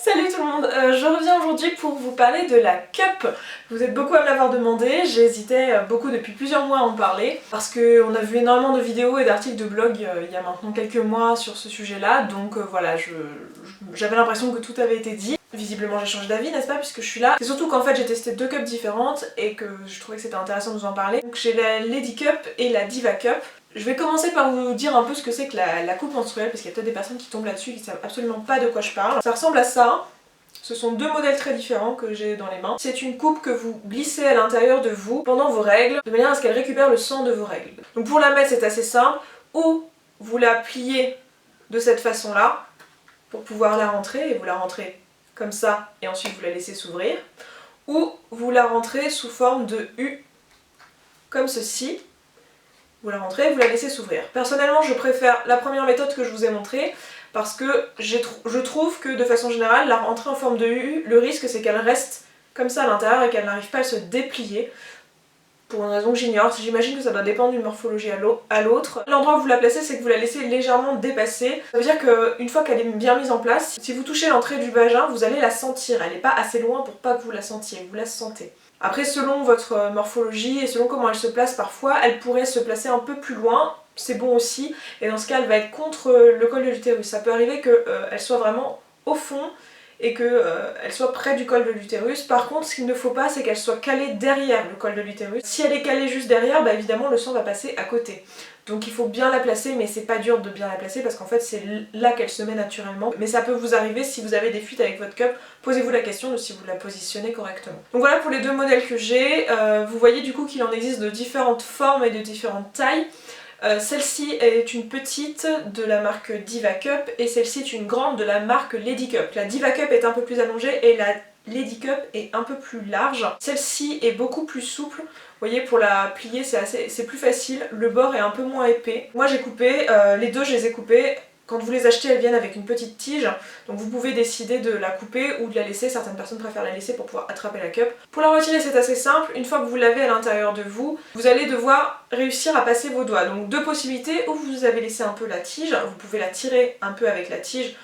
Salut tout le monde, je reviens aujourd'hui pour vous parler de la cup. Vous êtes beaucoup à me l'avoir demandé, j'hésitais beaucoup depuis plusieurs mois à en parler parce qu'on a vu énormément de vidéos et d'articles de blog il y a maintenant quelques mois sur ce sujet-là, donc voilà, j'avais l'impression que tout avait été dit. Visiblement j'ai changé d'avis, n'est-ce pas, puisque je suis là. C'est surtout qu'en fait j'ai testé deux cups différentes et que je trouvais que c'était intéressant de vous en parler. Donc j'ai la Lady Cup et la Diva Cup. Je vais commencer par vous dire un peu ce que c'est que la coupe menstruelle, parce qu'il y a peut-être des personnes qui tombent là-dessus et qui savent absolument pas de quoi je parle. Ça ressemble à ça. Ce sont deux modèles très différents que j'ai dans les mains. C'est une coupe que vous glissez à l'intérieur de vous pendant vos règles, de manière à ce qu'elle récupère le sang de vos règles. Donc pour la mettre, c'est assez simple. Ou vous la pliez de cette façon-là, pour pouvoir la rentrer, et vous la rentrez comme ça, et ensuite vous la laissez s'ouvrir. Ou vous la rentrez sous forme de U, comme ceci. Vous la rentrez, vous la laissez s'ouvrir. Personnellement, je préfère la première méthode que je vous ai montrée parce que je trouve que de façon générale, la rentrée en forme de U, le risque c'est qu'elle reste comme ça à l'intérieur et qu'elle n'arrive pas à se déplier. Pour une raison que j'ignore, j'imagine que ça doit dépendre d'une morphologie à l'autre. L'endroit où vous la placez, c'est que vous la laissez légèrement dépasser. Ça veut dire qu'une fois qu'elle est bien mise en place, si vous touchez l'entrée du vagin, vous allez la sentir. Elle n'est pas assez loin pour pas que vous la sentiez, vous la sentez. Après, selon votre morphologie et selon comment elle se place parfois, elle pourrait se placer un peu plus loin, c'est bon aussi, et dans ce cas elle va être contre le col de l'utérus. Ça peut arriver qu'elle soit vraiment au fond et qu'elle soit près du col de l'utérus. Par contre, ce qu'il ne faut pas, c'est qu'elle soit calée derrière le col de l'utérus. Si elle est calée juste derrière, bah évidemment le sang va passer à côté. Donc il faut bien la placer, mais c'est pas dur de bien la placer parce qu'en fait c'est là qu'elle se met naturellement. Mais ça peut vous arriver si vous avez des fuites avec votre cup, posez-vous la question de si vous la positionnez correctement. Donc voilà pour les deux modèles que j'ai. Vous voyez du coup qu'il en existe de différentes formes et de différentes tailles. Celle-ci est une petite de la marque Diva Cup et celle-ci est une grande de la marque Lady Cup. La Diva Cup est un peu plus allongée et la Lady Cup est un peu plus large. Celle-ci est beaucoup plus souple. Vous voyez, pour la plier c'est plus facile, le bord est un peu moins épais. Moi j'ai coupé, les deux je les ai coupés. Quand vous les achetez, elles viennent avec une petite tige, donc vous pouvez décider de la couper ou de la laisser. Certaines personnes préfèrent la laisser pour pouvoir attraper la cup. Pour la retirer, c'est assez simple. Une fois que vous l'avez à l'intérieur de vous, vous allez devoir réussir à passer vos doigts. Donc deux possibilités, ou vous avez laissé un peu la tige, vous pouvez la tirer un peu avec la tige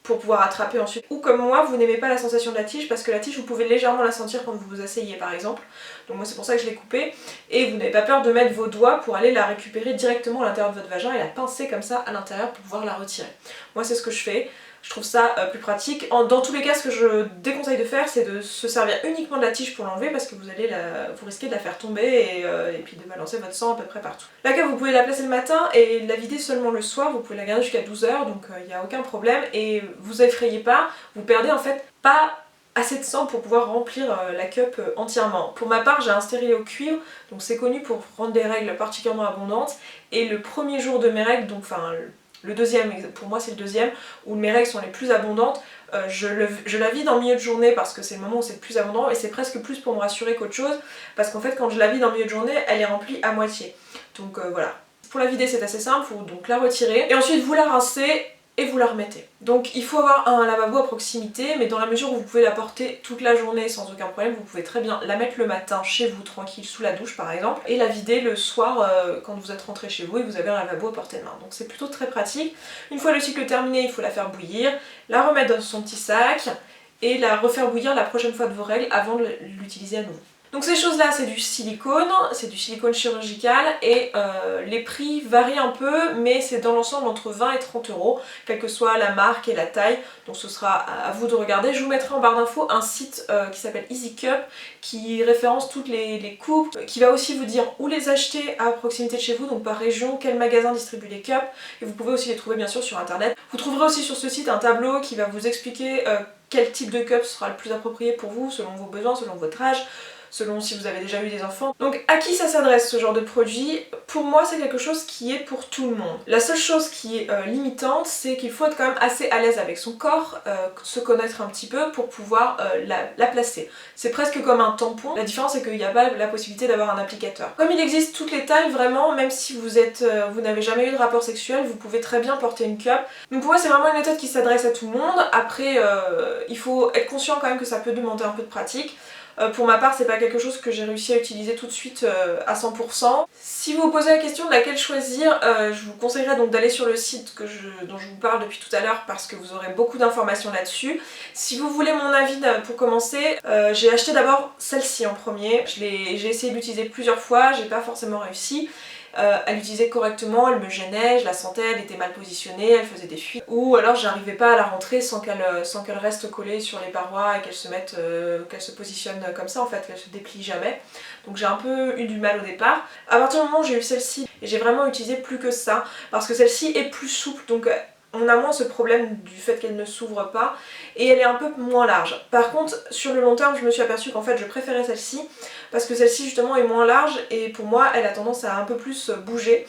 pour pouvoir attraper ensuite. Ou comme moi, vous n'aimez pas la sensation de la tige parce que la tige, vous pouvez légèrement la sentir quand vous vous asseyez par exemple. Donc moi c'est pour ça que je l'ai coupée. Et vous n'avez pas peur de mettre vos doigts pour aller la récupérer directement à l'intérieur de votre vagin et la pincer comme ça à l'intérieur pour pouvoir la retirer. Moi c'est ce que je fais. Je trouve ça plus pratique. Dans tous les cas, ce que je déconseille de faire, c'est de se servir uniquement de la tige pour l'enlever parce que vous risquez de la faire tomber et puis de balancer votre sang à peu près partout. La cup, vous pouvez la placer le matin et la vider seulement le soir. Vous pouvez la garder jusqu'à 12 h, donc il n'y a aucun problème. Et vous effrayez pas, vous perdez en fait pas assez de sang pour pouvoir remplir la cup entièrement. Pour ma part, j'ai un stérilet au cuivre, donc c'est connu pour rendre des règles particulièrement abondantes. Et le premier jour de mes règles, donc enfin le deuxième, pour moi c'est le deuxième, où mes règles sont les plus abondantes, je la vide en milieu de journée parce que c'est le moment où c'est le plus abondant et c'est presque plus pour me rassurer qu'autre chose parce qu'en fait quand je la vide en milieu de journée, elle est remplie à moitié. Donc voilà. Pour la vider c'est assez simple, il faut donc la retirer et ensuite vous la rincez et vous la remettez. Donc il faut avoir un lavabo à proximité, mais dans la mesure où vous pouvez la porter toute la journée sans aucun problème, vous pouvez très bien la mettre le matin chez vous tranquille sous la douche par exemple, et la vider le soir quand vous êtes rentré chez vous et vous avez un lavabo à portée de main. Donc c'est plutôt très pratique. Une fois le cycle terminé, il faut la faire bouillir, la remettre dans son petit sac et la refaire bouillir la prochaine fois de vos règles avant de l'utiliser à nouveau. Donc ces choses-là, c'est du silicone chirurgical et les prix varient un peu, mais c'est dans l'ensemble entre 20 et 30 €, quelle que soit la marque et la taille, donc ce sera à vous de regarder. Je vous mettrai en barre d'infos un site qui s'appelle Easy Cup, qui référence toutes les coupes, qui va aussi vous dire où les acheter à proximité de chez vous, donc par région, quel magasin distribue les cups, et vous pouvez aussi les trouver bien sûr sur internet. Vous trouverez aussi sur ce site un tableau qui va vous expliquer quel type de cup sera le plus approprié pour vous, selon vos besoins, selon votre âge, selon si vous avez déjà eu des enfants. Donc à qui ça s'adresse ce genre de produit? Pour moi c'est quelque chose qui est pour tout le monde. La seule chose qui est limitante, c'est qu'il faut être quand même assez à l'aise avec son corps, se connaître un petit peu pour pouvoir la placer. C'est presque comme un tampon, la différence c'est qu'il n'y a pas la possibilité d'avoir un applicateur. Comme il existe toutes les tailles vraiment, même si vous n'avez jamais eu de rapport sexuel, vous pouvez très bien porter une cup. Donc pour moi c'est vraiment une méthode qui s'adresse à tout le monde. Après il faut être conscient quand même que ça peut demander un peu de pratique. Pour ma part, c'est pas quelque chose que j'ai réussi à utiliser tout de suite à 100%. Si vous vous posez la question de laquelle choisir, je vous conseillerais donc d'aller sur le site dont je vous parle depuis tout à l'heure parce que vous aurez beaucoup d'informations là-dessus. Si vous voulez mon avis pour commencer, j'ai acheté d'abord celle-ci en premier. J'ai essayé de l'utiliser plusieurs fois, j'ai pas forcément réussi. À l'utiliser correctement, elle me gênait, je la sentais, elle était mal positionnée, elle faisait des fuites. Ou alors j'arrivais pas à la rentrer sans qu'elle reste collée sur les parois et qu'elle se positionne comme ça en fait, qu'elle se déplie jamais. Donc j'ai un peu eu du mal au départ. À partir du moment où j'ai eu celle-ci, et j'ai vraiment utilisé plus que ça, parce que celle-ci est plus souple, donc on a moins ce problème du fait qu'elle ne s'ouvre pas et elle est un peu moins large. Par contre, sur le long terme, je me suis aperçue qu'en fait je préférais celle-ci parce que celle-ci justement est moins large et pour moi elle a tendance à un peu plus bouger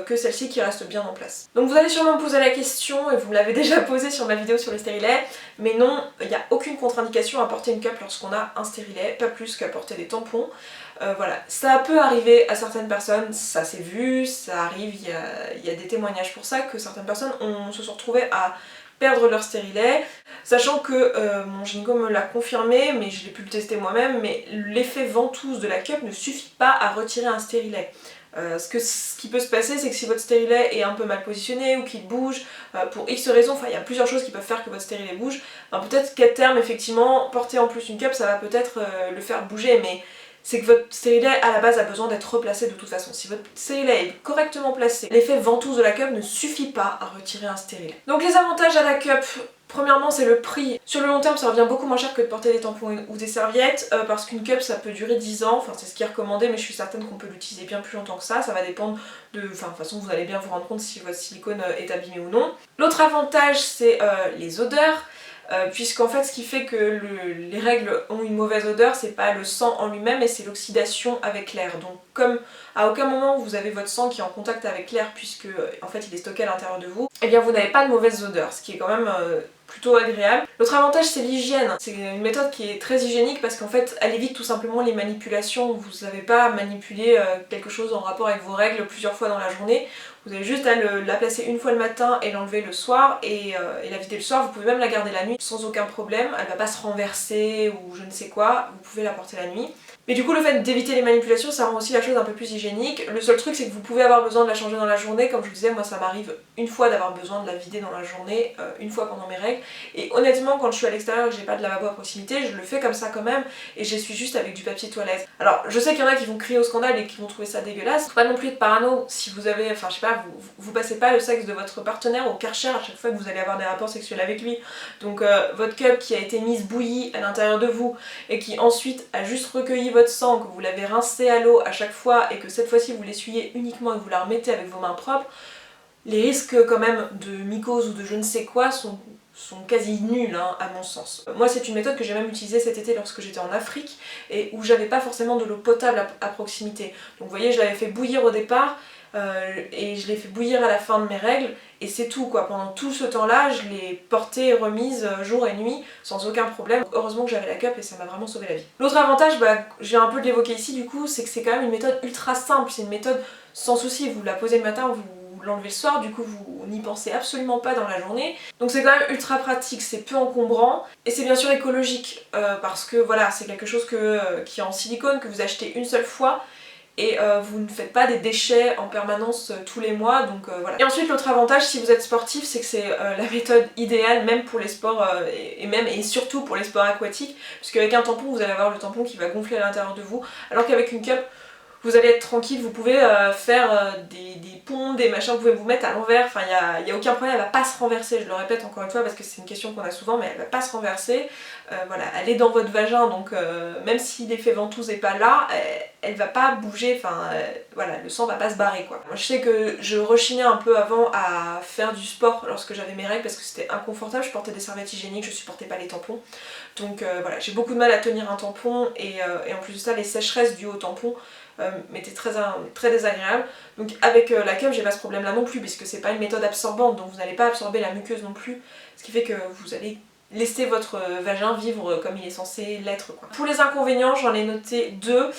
que celle-ci qui reste bien en place. Donc vous allez sûrement me poser la question, et vous me l'avez déjà posée sur ma vidéo sur les stérilets, mais non, il n'y a aucune contre-indication à porter une cup lorsqu'on a un stérilet, pas plus qu'à porter des tampons. Voilà, ça peut arriver à certaines personnes, ça s'est vu, ça arrive, il y a des témoignages pour ça, que certaines personnes se sont retrouvées à perdre leur stérilet, sachant que mon gynéco me l'a confirmé, mais je l'ai pu le tester moi-même, mais l'effet ventouse de la cup ne suffit pas à retirer un stérilet. Ce qui peut se passer, c'est que si votre stérilet est un peu mal positionné ou qu'il bouge, pour X raisons, enfin il y a plusieurs choses qui peuvent faire que votre stérilet bouge, peut-être qu'à terme, effectivement, porter en plus une cup, ça va peut-être le faire bouger, mais c'est que votre stérilet à la base a besoin d'être replacé de toute façon. Si votre stérilet est correctement placé, l'effet ventouse de la cup ne suffit pas à retirer un stérilet. Donc les avantages à la cup, premièrement c'est le prix. Sur le long terme ça revient beaucoup moins cher que de porter des tampons ou des serviettes parce qu'une cup ça peut durer 10 ans, enfin c'est ce qui est recommandé mais je suis certaine qu'on peut l'utiliser bien plus longtemps que ça va dépendre de... Enfin de toute façon vous allez bien vous rendre compte si votre silicone est abîmé ou non. L'autre avantage c'est les odeurs. Puisqu'en fait ce qui fait que les règles ont une mauvaise odeur, c'est pas le sang en lui-même mais c'est l'oxydation avec l'air. Donc comme à aucun moment vous avez votre sang qui est en contact avec l'air puisque en fait il est stocké à l'intérieur de vous, et bien vous n'avez pas de mauvaise odeur, ce qui est quand même plutôt agréable. L'autre avantage c'est l'hygiène. C'est une méthode qui est très hygiénique parce qu'en fait elle évite tout simplement les manipulations. Vous n'avez pas à manipuler quelque chose en rapport avec vos règles plusieurs fois dans la journée. Vous avez juste à la placer une fois le matin et l'enlever le soir et la vider le soir. Vous pouvez même la garder la nuit sans aucun problème. Elle va pas se renverser ou je ne sais quoi. Vous pouvez la porter la nuit. Mais du coup le fait d'éviter les manipulations ça rend aussi la chose un peu plus hygiénique. Le seul truc c'est que vous pouvez avoir besoin de la changer dans la journée. Comme je vous disais, moi ça m'arrive une fois d'avoir besoin de la vider dans la journée, une fois pendant mes règles. Et honnêtement quand je suis à l'extérieur et que j'ai pas de lavabo à proximité, je le fais comme ça quand même et j'essuie juste avec du papier toilette. Alors je sais qu'il y en a qui vont crier au scandale et qui vont trouver ça dégueulasse. Faut pas non plus être parano si vous avez, enfin je sais pas, vous passez pas le sexe de votre partenaire au Karcher à chaque fois que vous allez avoir des rapports sexuels avec lui. Donc votre cup qui a été mise bouillie à l'intérieur de vous et qui ensuite a juste recueilli votre sang, que vous l'avez rincé à l'eau à chaque fois et que cette fois-ci vous l'essuyez uniquement et que vous la remettez avec vos mains propres, les risques quand même de mycose ou de je ne sais quoi sont quasi nuls hein, à mon sens. Moi c'est une méthode que j'ai même utilisée cet été lorsque j'étais en Afrique et où j'avais pas forcément de l'eau potable à proximité. Donc vous voyez je l'avais fait bouillir au départ et je l'ai fait bouillir à la fin de mes règles et c'est tout quoi. Pendant tout ce temps là je l'ai portée et remise jour et nuit sans aucun problème. Donc, heureusement que j'avais la cup et ça m'a vraiment sauvé la vie. L'autre avantage, je viens un peu de l'évoquer ici du coup, c'est que c'est quand même une méthode ultra simple, c'est une méthode sans souci, vous la posez le matin, vous l'enlevez le soir, du coup vous n'y pensez absolument pas dans la journée. Donc c'est quand même ultra pratique, c'est peu encombrant et c'est bien sûr écologique parce que voilà, c'est quelque chose qui est en silicone, que vous achetez une seule fois et vous ne faites pas des déchets en permanence tous les mois, donc voilà. Et ensuite l'autre avantage si vous êtes sportif, c'est que c'est la méthode idéale même pour les sports et surtout pour les sports aquatiques, puisque avec un tampon vous allez avoir le tampon qui va gonfler à l'intérieur de vous, alors qu'avec une cup vous allez être tranquille, vous pouvez faire des ponts, des machins, vous pouvez vous mettre à l'envers, enfin il y a aucun problème, elle va pas se renverser, je le répète encore une fois parce que c'est une question qu'on a souvent, mais elle va pas se renverser, voilà, elle est dans votre vagin donc même si l'effet ventouse est pas là, elle va pas bouger, enfin voilà, le sang va pas se barrer quoi. Moi je sais que je rechignais un peu avant à faire du sport lorsque j'avais mes règles parce que c'était inconfortable, je portais des serviettes hygiéniques, je supportais pas les tampons, donc voilà, j'ai beaucoup de mal à tenir un tampon et en plus de ça les sécheresses dues au tampon m'était très désagréable. Donc avec la cup j'ai pas ce problème là non plus puisque c'est pas une méthode absorbante donc vous n'allez pas absorber la muqueuse non plus, ce qui fait que vous allez laisser votre vagin vivre comme il est censé l'être quoi. Pour les inconvénients j'en ai noté deux.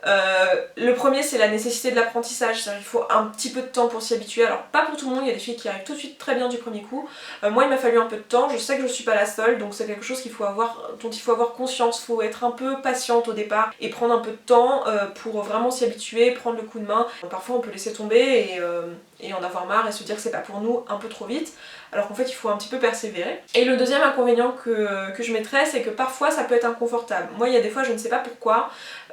Le premier c'est la nécessité de l'apprentissage, il faut un petit peu de temps pour s'y habituer. Alors pas pour tout le monde, il y a des filles qui arrivent tout de suite très bien du premier coup. Moi il m'a fallu un peu de temps, je sais que je suis pas la seule, donc c'est quelque chose dont il faut avoir conscience, il faut être un peu patiente au départ et prendre un peu de temps pour vraiment s'y habituer, prendre le coup de main. Parfois on peut laisser tomber et en avoir marre et se dire que c'est pas pour nous un peu trop vite, alors qu'en fait il faut un petit peu persévérer. Et le deuxième inconvénient que je mettrais, c'est que parfois ça peut être inconfortable. Moi il y a des fois je ne sais pas pourquoi,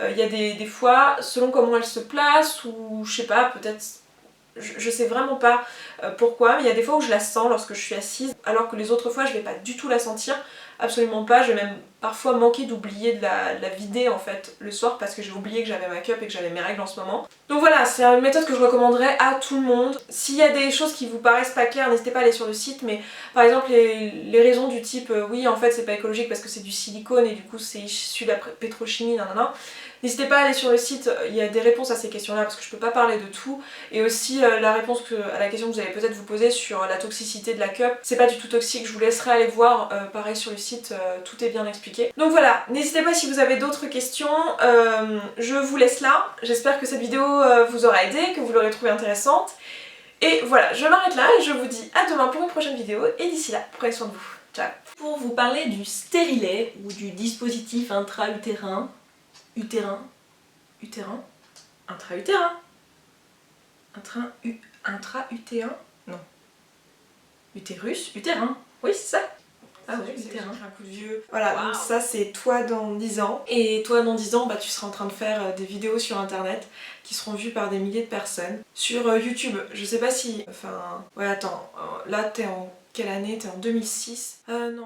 il y a des fois selon comment elle se place ou je sais pas, peut-être je sais vraiment pas pourquoi, mais il y a des fois où je la sens lorsque je suis assise, alors que les autres fois je vais pas du tout la sentir, absolument pas. Je vais même parfois manquer d'oublier de la vider en fait le soir parce que j'ai oublié que j'avais ma cup et que j'avais mes règles en ce moment. Donc voilà, c'est une méthode que je recommanderais à tout le monde. S'il y a des choses qui vous paraissent pas claires, n'hésitez pas à aller sur le site, mais par exemple les raisons du type oui en fait c'est pas écologique parce que c'est du silicone et du coup c'est issu de la pétrochimie, nanana. N'hésitez pas à aller sur le site, il y a des réponses à ces questions-là parce que je peux pas parler de tout. Et aussi la réponse à la question que vous allez peut-être vous poser sur la toxicité de la cup. C'est pas du tout toxique, je vous laisserai aller voir, pareil sur le site, tout est bien expliqué. Donc voilà, n'hésitez pas si vous avez d'autres questions, je vous laisse là. J'espère que cette vidéo vous aura aidé, que vous l'aurez trouvée intéressante. Et voilà, je m'arrête là et je vous dis à demain pour une prochaine vidéo. Et d'ici là, prenez soin de vous. Ciao. Pour vous parler du stérilet ou du dispositif intra-utérin, intra-utérin, non, utérin, oui c'est ça. Ah ouais, utérin. Un coup de vieux. Voilà, Wow. donc ça c'est toi dans 10 ans. Et toi dans 10 ans, bah, tu seras en train de faire des vidéos sur internet qui seront vues par des milliers de personnes. Sur YouTube, je sais pas si... Enfin... Ouais attends, là t'es en quelle année? T'es en 2006? Non...